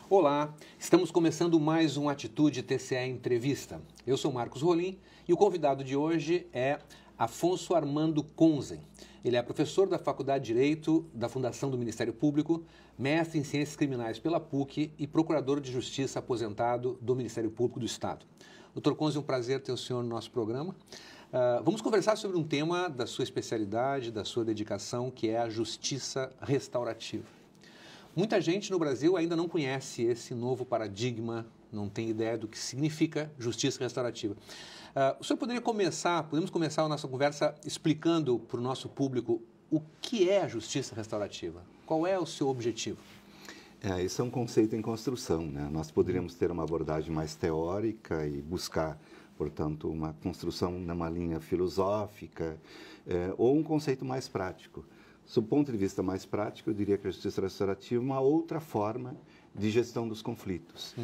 Olá, estamos começando mais um Atitude TCE Entrevista. Eu sou Marcos Rolim e o convidado de hoje é Afonso Armando Conzen. Ele é professor da Faculdade de Direito da Fundação do Ministério Público, mestre em Ciências Criminais pela PUC e procurador de Justiça aposentado do Ministério Público do Estado. Dr. Conzen, é um prazer ter o senhor no nosso programa. Vamos conversar sobre um tema da sua especialidade, da sua dedicação, que é a justiça restaurativa. Muita gente no Brasil ainda não conhece esse novo paradigma, não tem ideia do que significa justiça restaurativa. O senhor podemos começar a nossa conversa explicando para o nosso público o que é a justiça restaurativa? Qual é o seu objetivo? Esse é um conceito em construção, né? Nós poderíamos ter uma abordagem mais teórica e buscar, portanto, uma construção numa linha filosófica ou um conceito mais prático. Sob o ponto de vista mais prático, eu diria que a justiça restaurativa é uma outra forma de gestão dos conflitos,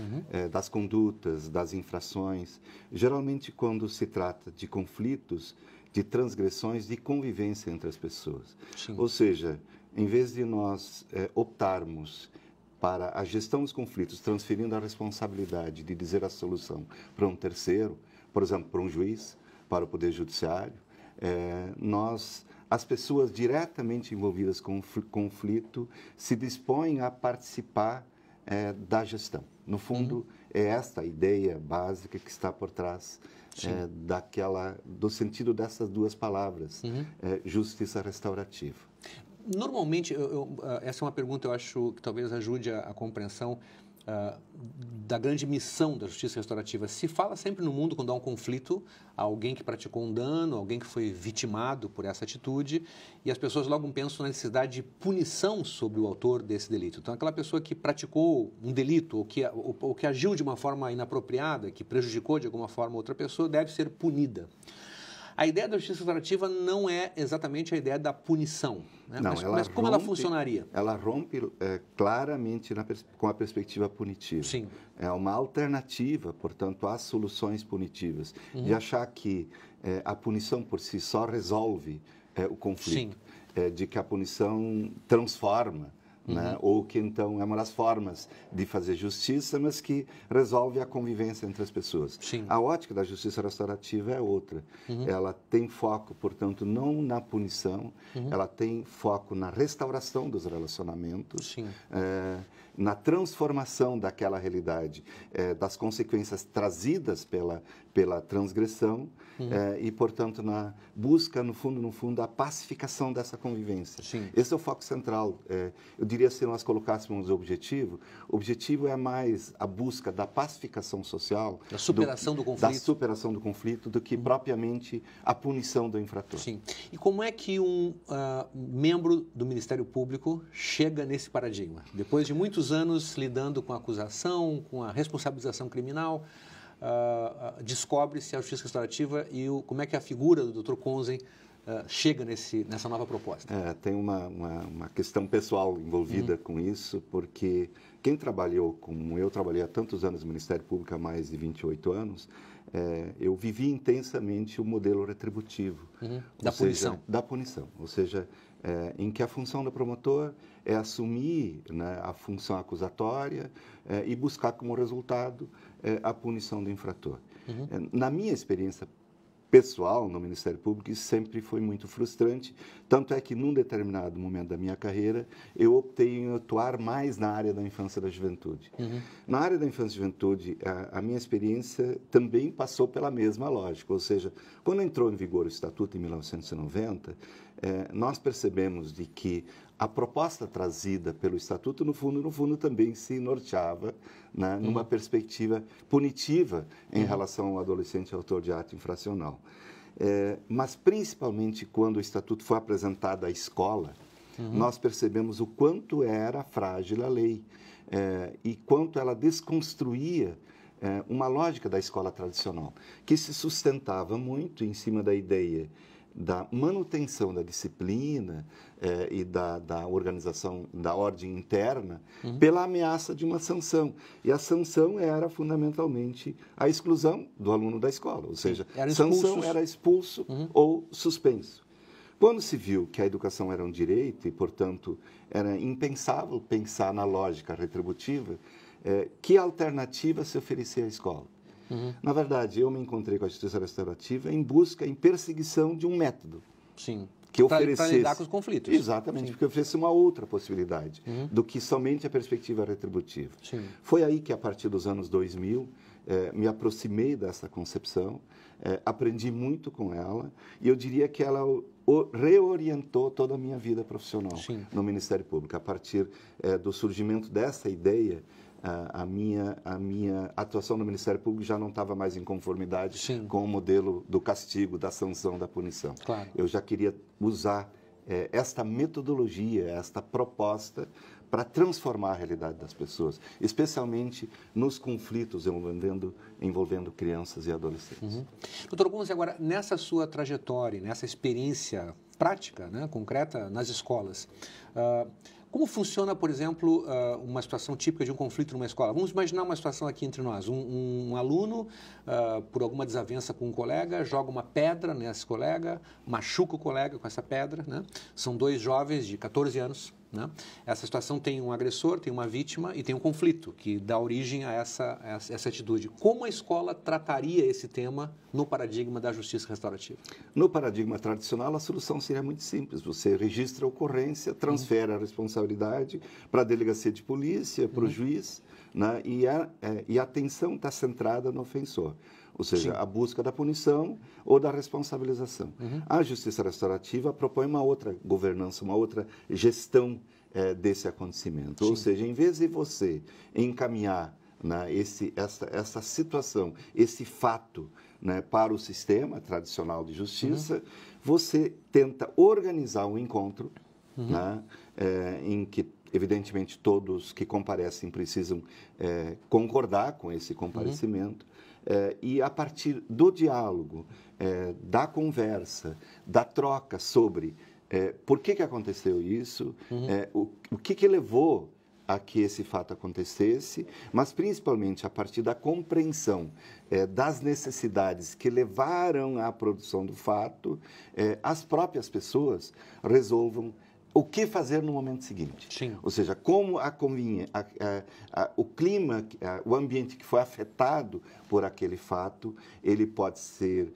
das condutas, das infrações. Geralmente, quando se trata de conflitos, de transgressões, de convivência entre as pessoas. Sim. Ou seja, em vez de nós optarmos para a gestão dos conflitos, transferindo a responsabilidade de dizer a solução para um terceiro, por exemplo, para um juiz, para o Poder Judiciário, as pessoas diretamente envolvidas com o conflito se dispõem a participar da gestão. No fundo, é esta a ideia básica que está por trás do sentido dessas duas palavras, justiça restaurativa. Normalmente, essa é uma pergunta, eu acho, que talvez ajude a compreensão da grande missão da justiça restaurativa. Se fala sempre no mundo, quando há um conflito, alguém que praticou um dano, alguém que foi vitimado por essa atitude, e as pessoas logo pensam na necessidade de punição sobre o autor desse delito. Então, aquela pessoa que praticou um delito ou que agiu de uma forma inapropriada, que prejudicou de alguma forma outra pessoa, deve ser punida. A ideia da justiça restaurativa não é exatamente a ideia da punição, né? Não, mas como ela funcionaria? Ela rompe claramente com a perspectiva punitiva. Sim. É uma alternativa, portanto, às soluções punitivas. De achar que a punição por si só resolve o conflito. De que a punição transforma. Né? Ou que então é uma das formas de fazer justiça, mas que resolve a convivência entre as pessoas. Sim. A ótica da justiça restaurativa é outra. Ela tem foco, portanto, não na punição, ela tem foco na restauração dos relacionamentos, na transformação daquela realidade, das consequências trazidas pela transgressão e, portanto, na busca, no fundo, da pacificação dessa convivência. Sim. Esse é o foco central. Eu diria, se nós colocássemos o objetivo é mais a busca da pacificação social, da superação do conflito, do que propriamente a punição do infrator. Sim. E como é que um membro do Ministério Público chega nesse paradigma? Depois de muitos anos lidando com a acusação, com a responsabilização criminal, descobre-se a justiça restaurativa e como é que a figura do Dr. Conzen chega nessa nova proposta? Tem uma questão pessoal envolvida com isso, porque quem trabalhou, como eu trabalhei há tantos anos no Ministério Público, há mais de 28 anos, eu vivi intensamente o modelo retributivo. Da punição. Ou seja, em que a função do promotor é assumir, né, a função acusatória e buscar como resultado a punição do infrator. Na minha experiência pessoal no Ministério Público, isso sempre foi muito frustrante, tanto é que num determinado momento da minha carreira eu optei em atuar mais na área da infância e da juventude. Na área da infância e juventude, a minha experiência também passou pela mesma lógica, ou seja, quando entrou em vigor o Estatuto em 1990, nós percebemos de que a proposta trazida pelo Estatuto, no fundo, também se norteava, né, numa perspectiva punitiva em relação ao adolescente autor de ato infracional. Mas, principalmente, quando o Estatuto foi apresentado à escola, nós percebemos o quanto era frágil a lei e quanto ela desconstruía uma lógica da escola tradicional, que se sustentava muito em cima da ideia da manutenção da disciplina e da organização da ordem interna pela ameaça de uma sanção. E a sanção era fundamentalmente a exclusão do aluno da escola, ou seja, sanção era expulso ou suspenso. Quando se viu que a educação era um direito e, portanto, era impensável pensar na lógica retributiva, que alternativa se oferecia à escola? Na verdade, eu me encontrei com a justiça restaurativa em busca, em perseguição de um método. Sim. Que oferecesse... Para lidar com os conflitos. Exatamente, Sim. porque oferecesse uma outra possibilidade do que somente a perspectiva retributiva. Sim. Foi aí que, a partir dos anos 2000, me aproximei dessa concepção, aprendi muito com ela, e eu diria que ela reorientou toda a minha vida profissional no Ministério Público. A partir do surgimento dessa ideia, a minha atuação no Ministério Público já não estava mais em conformidade com o modelo do castigo, da sanção, da punição. Claro. Eu já queria usar esta metodologia, esta proposta para transformar a realidade das pessoas, especialmente nos conflitos envolvendo crianças e adolescentes. Doutor Kunze, agora, nessa sua trajetória, nessa experiência prática, né, concreta nas escolas, como funciona, por exemplo, uma situação típica de um conflito numa escola? Vamos imaginar uma situação aqui entre nós. Um aluno, por alguma desavença com um colega, joga uma pedra nesse colega, machuca o colega com essa pedra, né? São dois jovens de 14 anos. Né? Essa situação tem um agressor, tem uma vítima e tem um conflito que dá origem a essa atitude. Como a escola trataria esse tema no paradigma da justiça restaurativa? No paradigma tradicional, a solução seria muito simples. Você registra a ocorrência, transfere a responsabilidade para a delegacia de polícia, para o juiz, né? E a atenção está centrada no ofensor. Ou seja, a busca da punição ou da responsabilização. A justiça restaurativa propõe uma outra governança, uma outra gestão desse acontecimento. Ou seja, em vez de você encaminhar, né, essa situação, esse fato, né, para o sistema tradicional de justiça, você tenta organizar um encontro, né, em que, evidentemente, todos que comparecem precisam concordar com esse comparecimento. E a partir do diálogo, da conversa, da troca sobre por que aconteceu isso, o que levou a que esse fato acontecesse, mas principalmente a partir da compreensão das necessidades que levaram à produção do fato, as próprias pessoas resolvam o que fazer no momento seguinte. Ou seja, como o clima, o ambiente que foi afetado por aquele fato, ele pode ser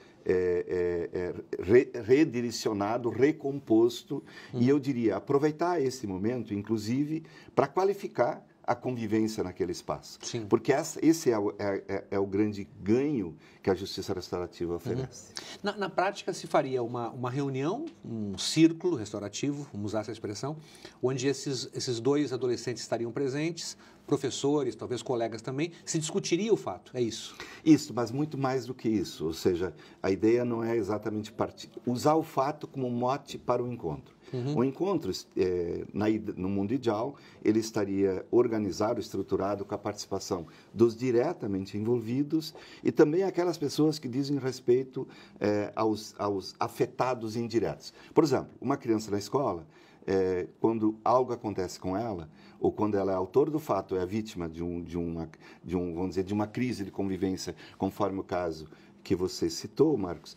redirecionado, recomposto, e eu diria, aproveitar esse momento, inclusive, para qualificar a convivência naquele espaço. Porque esse é o grande ganho que a justiça restaurativa oferece. Na prática, se faria uma reunião, um círculo restaurativo, vamos usar essa expressão, onde esses dois adolescentes estariam presentes, professores, talvez colegas também, se discutiria o fato, é isso? Isso, mas muito mais do que isso. Ou seja, a ideia não é exatamente usar o fato como mote para o encontro. O encontro, no mundo ideal, ele estaria organizado, estruturado com a participação dos diretamente envolvidos e também aquelas pessoas que dizem respeito aos afetados indiretos. Por exemplo, uma criança na escola, quando algo acontece com ela, ou quando ela é autor do fato, é a vítima vamos dizer, de uma crise de convivência, conforme o caso que você citou, Marcos,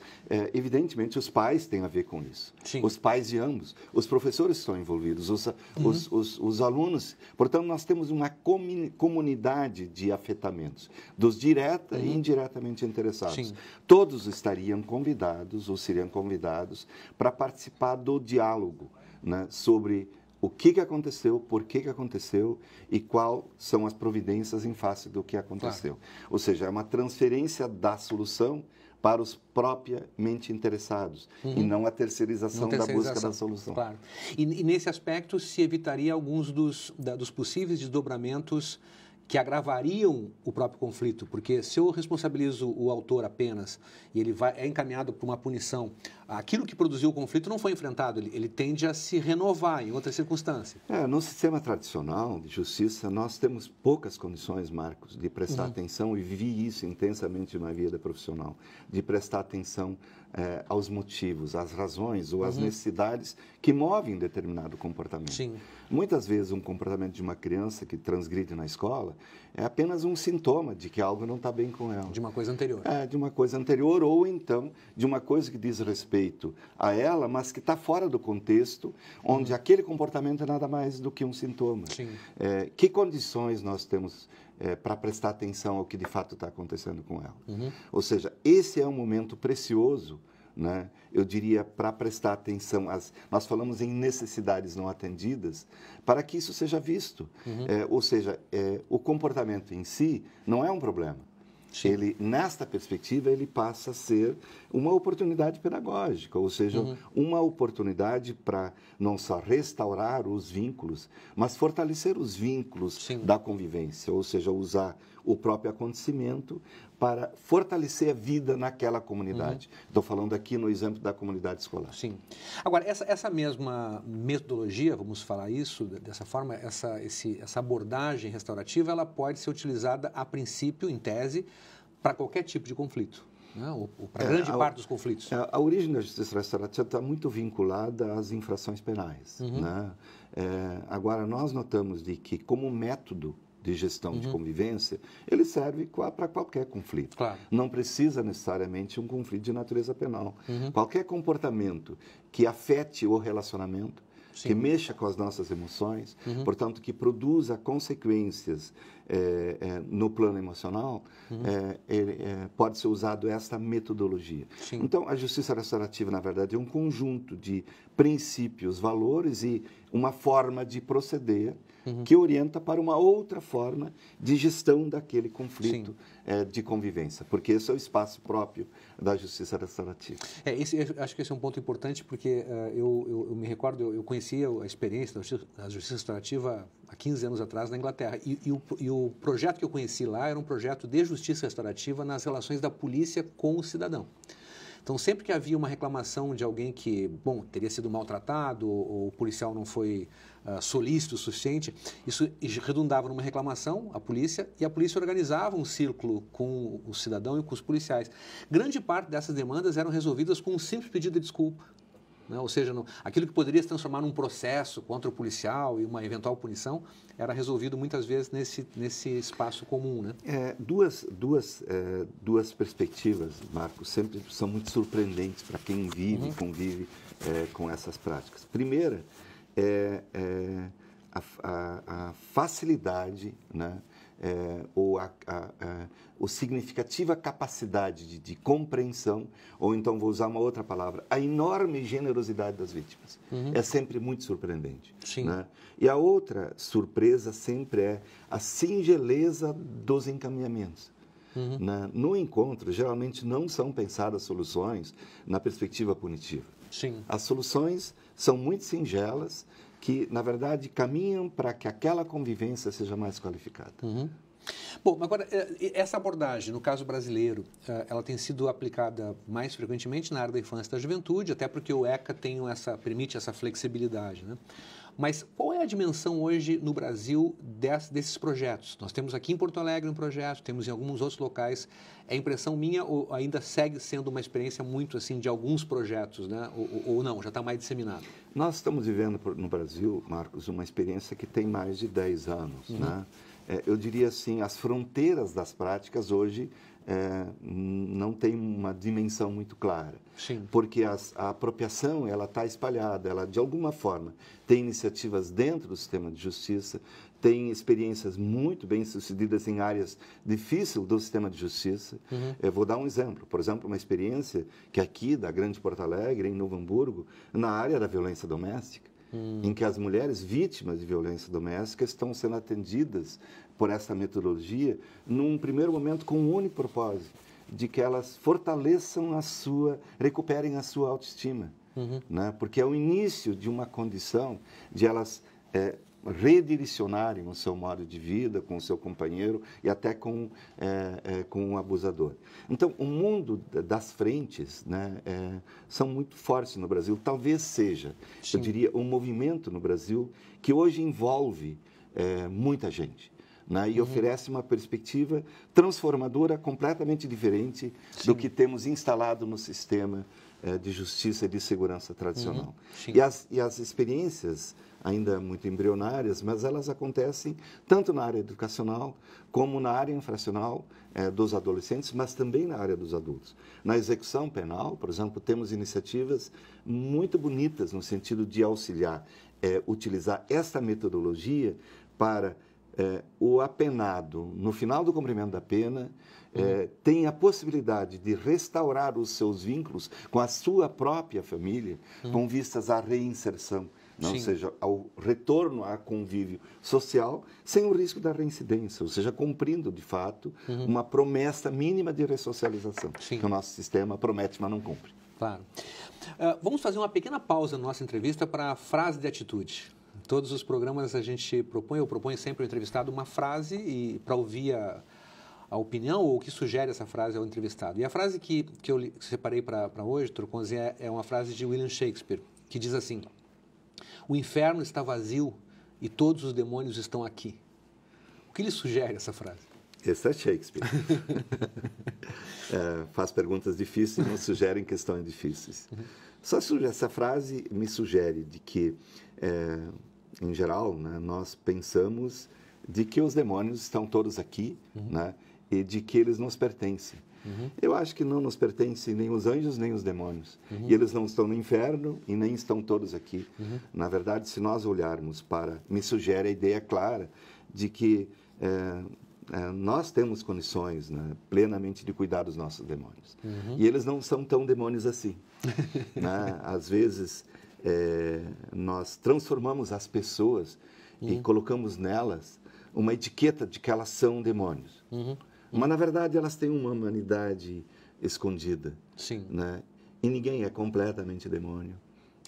evidentemente os pais têm a ver com isso. Os pais de ambos, os professores estão envolvidos, os alunos. Portanto, nós temos uma comunidade de afetamentos, dos direta e indiretamente interessados. Todos estariam convidados, ou seriam convidados, para participar do diálogo, né, sobre o que aconteceu, por que aconteceu e quais são as providências em face do que aconteceu. Ou seja, é uma transferência da solução para os propriamente interessados e não a terceirização da busca da solução. E nesse aspecto se evitaria alguns dos possíveis desdobramentos que agravariam o próprio conflito, porque se eu responsabilizo o autor apenas e ele é encaminhado para uma punição, aquilo que produziu o conflito não foi enfrentado, ele tende a se renovar em outras circunstâncias. No sistema tradicional de justiça, nós temos poucas condições, Marcos, de prestar atenção, e vivi isso intensamente na vida profissional, de prestar atenção aos motivos, às razões ou às necessidades que movem determinado comportamento. Sim. Muitas vezes um comportamento de uma criança que transgride na escola é apenas um sintoma de que algo não está bem com ela. De uma coisa anterior. De uma coisa anterior ou então de uma coisa que diz respeito a ela, mas que está fora do contexto, onde aquele comportamento é nada mais do que um sintoma. Sim. Que condições nós temos para prestar atenção ao que de fato está acontecendo com ela? Ou seja, esse é um momento precioso, né? Eu diria, para prestar atenção, nós falamos em necessidades não atendidas, para que isso seja visto. Ou seja, o comportamento em si não é um problema. Sim. Ele, nesta perspectiva, ele passa a ser uma oportunidade pedagógica, ou seja, uma oportunidade para não só restaurar os vínculos, mas fortalecer os vínculos Sim. da convivência, ou seja, usar o próprio acontecimento para fortalecer a vida naquela comunidade. Estou falando aqui no exemplo da comunidade escolar. Sim. Agora, essa mesma metodologia, vamos falar isso dessa forma, essa abordagem restaurativa, ela pode ser utilizada a princípio, em tese, para qualquer tipo de conflito, né? Ou para grande parte dos conflitos. A origem da justiça restaurativa está muito vinculada às infrações penais. Né? Agora, nós notamos de que, como método de gestão de convivência, ele serve para qualquer conflito. Claro. Não precisa necessariamente um conflito de natureza penal. Qualquer comportamento que afete o relacionamento, Sim. que mexa com as nossas emoções, portanto, que produza consequências no plano emocional, pode ser usado esta metodologia. Sim. Então, a justiça restaurativa, na verdade, é um conjunto de princípios, valores e uma forma de proceder que orienta para uma outra forma de gestão daquele conflito de convivência, porque esse é o espaço próprio da justiça restaurativa. Acho que esse é um ponto importante, porque eu me recordo, eu conhecia a experiência da justiça restaurativa há 15 anos atrás na Inglaterra, e o projeto que eu conheci lá era um projeto de justiça restaurativa nas relações da polícia com o cidadão. Então, sempre que havia uma reclamação de alguém que, bom, teria sido maltratado ou o policial não foi solícito o suficiente, isso redundava numa reclamação à polícia, e a polícia organizava um círculo com o cidadão e com os policiais. Grande parte dessas demandas eram resolvidas com um simples pedido de desculpa, né? Ou seja, aquilo que poderia se transformar num processo contra o policial e uma eventual punição era resolvido muitas vezes nesse espaço comum, né? Duas perspectivas, Marcos, sempre são muito surpreendentes para quem vive e convive com essas práticas. Primeira é a facilidade, né? Ou a significativa capacidade de compreensão, ou então vou usar uma outra palavra, a enorme generosidade das vítimas. É sempre muito surpreendente. Sim. Né? E a outra surpresa sempre é a singeleza dos encaminhamentos. Né? No encontro, geralmente não são pensadas soluções na perspectiva punitiva. Sim. As soluções são muito singelas, que, na verdade, caminham para que aquela convivência seja mais qualificada. Bom, agora, essa abordagem, no caso brasileiro, ela tem sido aplicada mais frequentemente na área da infância e da juventude, até porque o ECA permite essa flexibilidade, né? Mas qual é a dimensão hoje no Brasil desses projetos? Nós temos aqui em Porto Alegre um projeto, temos em alguns outros locais. É impressão minha ou ainda segue sendo uma experiência muito assim de alguns projetos, né? Ou não, já está mais disseminado? Nós estamos vivendo no Brasil, Marcos, uma experiência que tem mais de 10 anos. Né? Eu diria assim, as fronteiras das práticas hoje não tem uma dimensão muito clara. Sim. Porque a apropriação ela está espalhada, ela de alguma forma tem iniciativas dentro do sistema de justiça, tem experiências muito bem sucedidas em áreas difíceis do sistema de justiça. Eu vou dar um exemplo. Por exemplo, uma experiência que aqui da Grande Porto Alegre, em Novo Hamburgo, na área da violência doméstica, em que as mulheres vítimas de violência doméstica estão sendo atendidas por essa metodologia, num primeiro momento com um único propósito, de que elas fortaleçam recuperem a sua autoestima. Né? Porque é o início de uma condição de elas redirecionarem o seu modo de vida com o seu companheiro e até com o abusador. Então, o mundo das frentes, né, são muito fortes no Brasil. Talvez seja, eu diria, um movimento no Brasil que hoje envolve muita gente. né? E oferece uma perspectiva transformadora completamente diferente do que temos instalado no sistema de justiça e de segurança tradicional. E as experiências, ainda muito embrionárias, mas elas acontecem tanto na área educacional como na área infracional dos adolescentes, mas também na área dos adultos. Na execução penal, por exemplo, temos iniciativas muito bonitas no sentido de auxiliar, utilizar esta metodologia para o apenado, no final do cumprimento da pena, tem a possibilidade de restaurar os seus vínculos com a sua própria família, com vistas à reinserção, ou seja, ao retorno a convívio social, sem o risco da reincidência, ou seja, cumprindo, de fato, uma promessa mínima de ressocialização, que o nosso sistema promete, mas não cumpre. Claro. Vamos fazer uma pequena pausa na nossa entrevista para a frase de atitude. Em todos os programas a gente propõe, eu proponho sempre ao entrevistado uma frase e para ouvir a opinião ou o que sugere essa frase ao entrevistado. E a frase que eu separei para hoje, Torconzi, é uma frase de William Shakespeare, que diz assim: o inferno está vazio e todos os demônios estão aqui. O que lhe sugere essa frase? Esse é Shakespeare. Faz perguntas difíceis e nos sugerem questões difíceis. Só essa frase me sugere de que, em geral, né, nós pensamos de que os demônios estão todos aqui, né, e de que eles nos pertencem. Eu acho que não nos pertencem nem os anjos nem os demônios. E eles não estão no inferno e nem estão todos aqui. Na verdade, se nós olharmos para... Me sugere a ideia clara de que nós temos condições, né, plenamente de cuidar dos nossos demônios. E eles não são tão demônios assim. Né? Às vezes, nós transformamos as pessoas e colocamos nelas uma etiqueta de que elas são demônios. Mas, na verdade, elas têm uma humanidade escondida. Né? E ninguém é completamente demônio.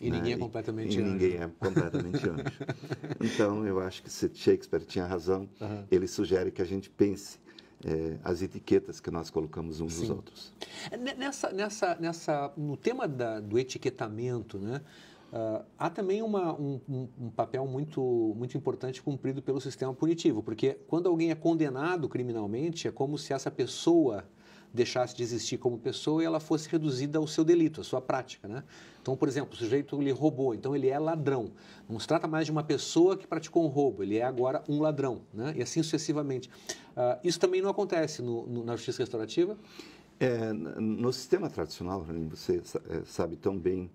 E ninguém é completamente anjo. Ninguém é completamente anjo. Então, eu acho que se Shakespeare tinha razão, ele sugere que a gente pense as etiquetas que nós colocamos uns nos outros. No tema do etiquetamento, né, há também um papel muito importante cumprido pelo sistema punitivo, porque quando alguém é condenado criminalmente, é como se essa pessoa deixasse de existir como pessoa e ela fosse reduzida ao seu delito, à sua prática, né? Então, por exemplo, o sujeito lhe roubou, então ele é ladrão. Não se trata mais de uma pessoa que praticou um roubo, ele é agora um ladrão, né? E assim sucessivamente. Isso também não acontece na justiça restaurativa? No sistema tradicional, você sabe tão bem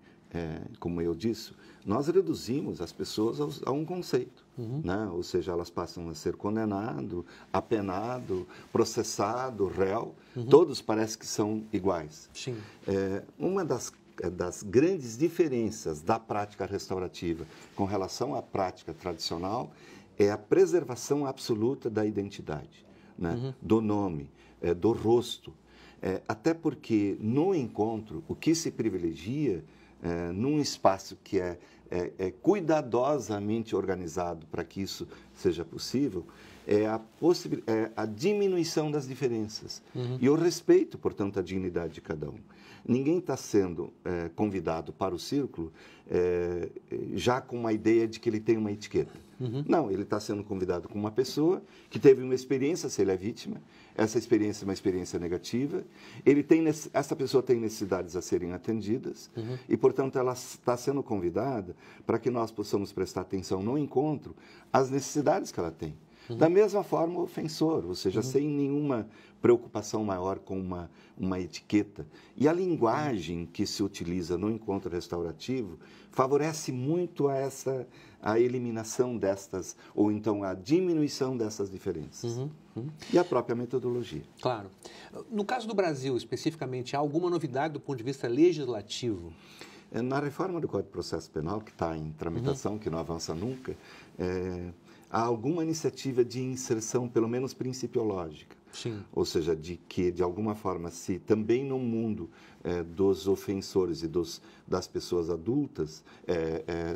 como eu disse, nós reduzimos as pessoas a um conceito. Né? Ou seja, elas passam a ser condenado, apenado, processado, réu. Todos parece que são iguais. Uma das grandes diferenças da prática restaurativa com relação à prática tradicional é a preservação absoluta da identidade, né? Do nome, do rosto. Até porque, no encontro, o que se privilegia num espaço que é cuidadosamente organizado para que isso seja possível, é a diminuição das diferenças e o respeito, portanto, à dignidade de cada um. Ninguém está sendo convidado para o círculo já com uma ideia de que ele tem uma etiqueta. Não, ele está sendo convidado com uma pessoa que teve uma experiência, se ele é vítima, essa experiência é uma experiência negativa, essa pessoa tem necessidades a serem atendidas e, portanto, ela está sendo convidada para que nós possamos prestar atenção no encontro às necessidades que ela tem. Da mesma forma, o ofensor, ou seja, sem nenhuma preocupação maior com uma etiqueta. E a linguagem que se utiliza no encontro restaurativo favorece muito a eliminação destas, ou então a diminuição dessas diferenças. E a própria metodologia. Claro. No caso do Brasil, especificamente, há alguma novidade do ponto de vista legislativo? Na reforma do Código de Processo Penal, que está em tramitação, que não avança nunca, há alguma iniciativa de inserção, pelo menos principiológica. Ou seja, de que, de alguma forma, se também no mundo dos ofensores e das pessoas adultas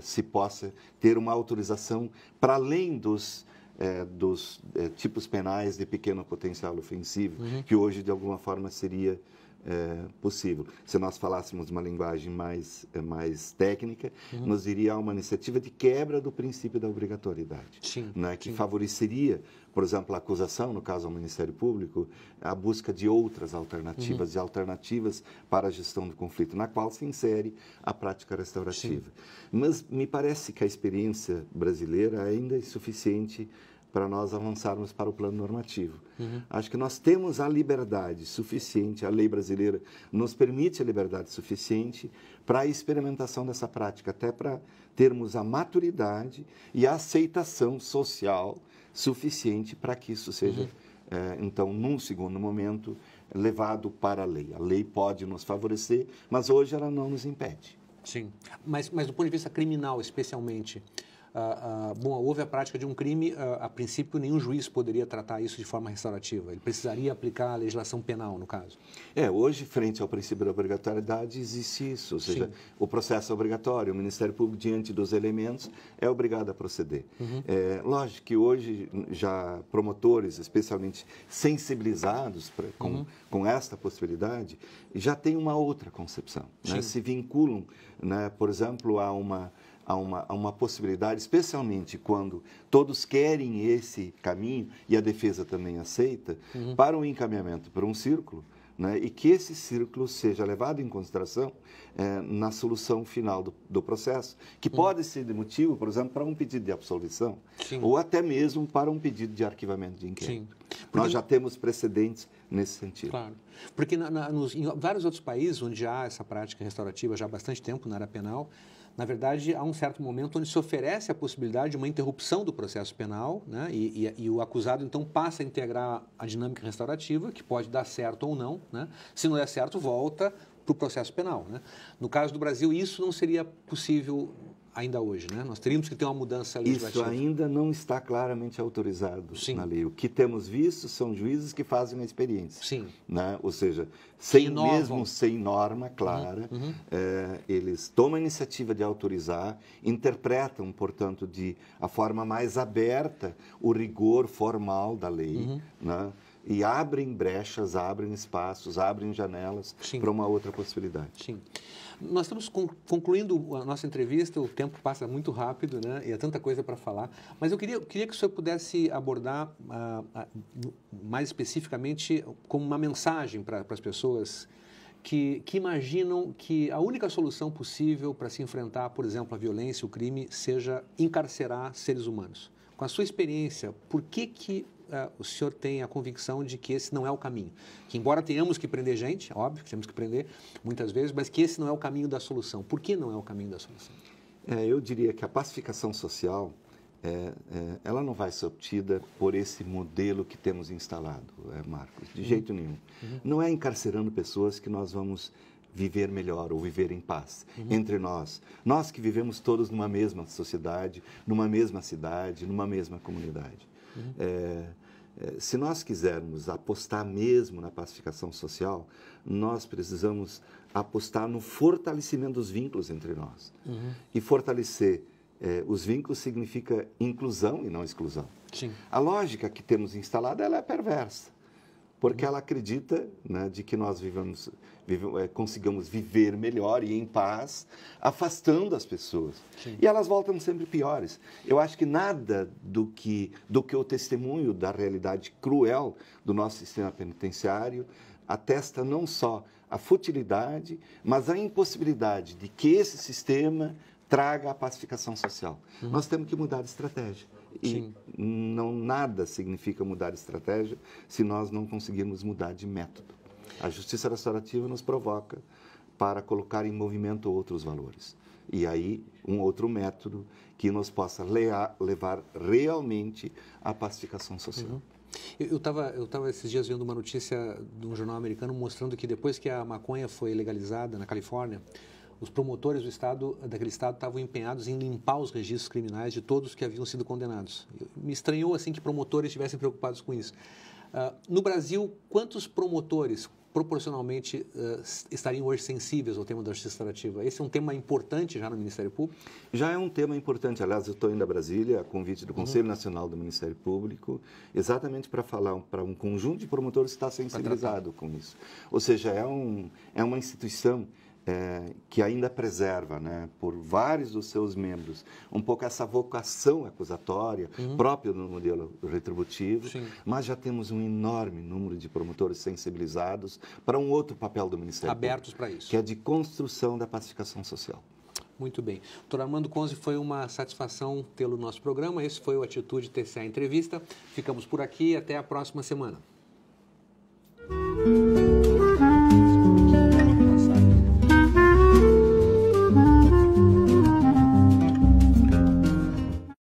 se possa ter uma autorização para além dos tipos penais de pequeno potencial ofensivo, que hoje, de alguma forma, seria possível. Se nós falássemos uma linguagem mais técnica, nós diria uma iniciativa de quebra do princípio da obrigatoriedade, sim, né, que sim. favoreceria, por exemplo, a acusação, no caso ao Ministério Público, a busca de outras alternativas, de alternativas para a gestão do conflito, na qual se insere a prática restaurativa. Sim. Mas me parece que a experiência brasileira ainda é insuficiente para nós avançarmos para o plano normativo. Acho que nós temos a liberdade suficiente, a lei brasileira nos permite a liberdade suficiente para a experimentação dessa prática, até para termos a maturidade e a aceitação social suficiente para que isso seja, então, num segundo momento, levado para a lei. A lei pode nos favorecer, mas hoje ela não nos impede. Sim, mas do ponto de vista criminal, especialmente, bom, houve a prática de um crime, a princípio nenhum juiz poderia tratar isso de forma restaurativa, ele precisaria aplicar a legislação penal, no caso. Hoje, frente ao princípio da obrigatoriedade, existe isso, ou seja, o processo é obrigatório, o Ministério Público, diante dos elementos, é obrigado a proceder. Lógico que hoje, já promotores, especialmente sensibilizados com esta possibilidade, já têm uma outra concepção, né? Se vinculam, né, por exemplo, a uma possibilidade, especialmente quando todos querem esse caminho e a defesa também aceita, para um encaminhamento para um círculo, né, e que esse círculo seja levado em consideração na solução final do processo, que pode ser de motivo, por exemplo, para um pedido de absolvição, ou até mesmo para um pedido de arquivamento de inquérito. Nós já temos precedentes nesse sentido. Claro, porque em vários outros países onde há essa prática restaurativa já há bastante tempo na área penal, na verdade, há um certo momento onde se oferece a possibilidade de uma interrupção do processo penal, né? E o acusado, então, passa a integrar a dinâmica restaurativa, que pode dar certo ou não, né? Se não der certo, volta para o processo penal, né? No caso do Brasil, isso não seria possível ainda hoje, né? Nós teríamos que ter uma mudança legislativa. Isso ainda não está claramente autorizado na lei. O que temos visto são juízes que fazem uma experiência. Sim. Né? Ou seja, mesmo sem norma clara, eles tomam a iniciativa de autorizar, interpretam, portanto, a forma mais aberta o rigor formal da lei, né? E abrem brechas, abrem espaços, abrem janelas para uma outra possibilidade. Sim. Nós estamos concluindo a nossa entrevista, o tempo passa muito rápido, né? E há tanta coisa para falar, mas eu queria que o senhor pudesse abordar mais especificamente como uma mensagem para as pessoas que imaginam que a única solução possível para se enfrentar, por exemplo, a violência, o crime, seja encarcerar seres humanos. Com a sua experiência, por que o senhor tem a convicção de que esse não é o caminho? Que embora tenhamos que prender gente, óbvio que temos que prender muitas vezes, mas que esse não é o caminho da solução. Por que não é o caminho da solução? Eu diria que a pacificação social, ela não vai ser obtida por esse modelo que temos instalado, Marcos, de jeito nenhum. Não é encarcerando pessoas que nós vamos viver melhor ou viver em paz entre nós. Nós que vivemos todos numa mesma sociedade, numa mesma cidade, numa mesma comunidade. Se nós quisermos apostar mesmo na pacificação social, nós precisamos apostar no fortalecimento dos vínculos entre nós. E fortalecer os vínculos significa inclusão e não exclusão. Sim. A lógica que temos instalada, ela é perversa, porque ela acredita, né, de que nós consigamos viver melhor e em paz, afastando as pessoas. Sim. E elas voltam sempre piores. Eu acho que nada do que o testemunho da realidade cruel do nosso sistema penitenciário atesta não só a futilidade, mas a impossibilidade de que esse sistema traga a pacificação social. Nós temos que mudar de estratégia. E nada significa mudar de estratégia se nós não conseguirmos mudar de método. A justiça restaurativa nos provoca para colocar em movimento outros valores. E aí, um outro método que nos possa levar realmente à pacificação social. Eu estava esses dias vendo uma notícia de um jornal americano mostrando que depois que a maconha foi legalizada na Califórnia, os promotores daquele estado estavam empenhados em limpar os registros criminais de todos que haviam sido condenados. Me estranhou assim que promotores estivessem preocupados com isso. No Brasil, quantos promotores, proporcionalmente estariam hoje sensíveis ao tema da justiça restaurativa? Esse é um tema importante já no Ministério Público? Já é um tema importante. Aliás, eu estou indo a Brasília a convite do Conselho Nacional do Ministério Público, exatamente para falar para um conjunto de promotores que está sensibilizado com isso. Ou seja, é uma instituição que ainda preserva, né, por vários dos seus membros, um pouco essa vocação acusatória própria do modelo retributivo, Sim. mas já temos um enorme número de promotores sensibilizados para um outro papel do Ministério Abertos Público, para isso. que é de construção da pacificação social. Muito bem. Doutor Armando Conze, foi uma satisfação tê-lo no nosso programa. Esse foi o Atitude TCA Entrevista. Ficamos por aqui e até a próxima semana.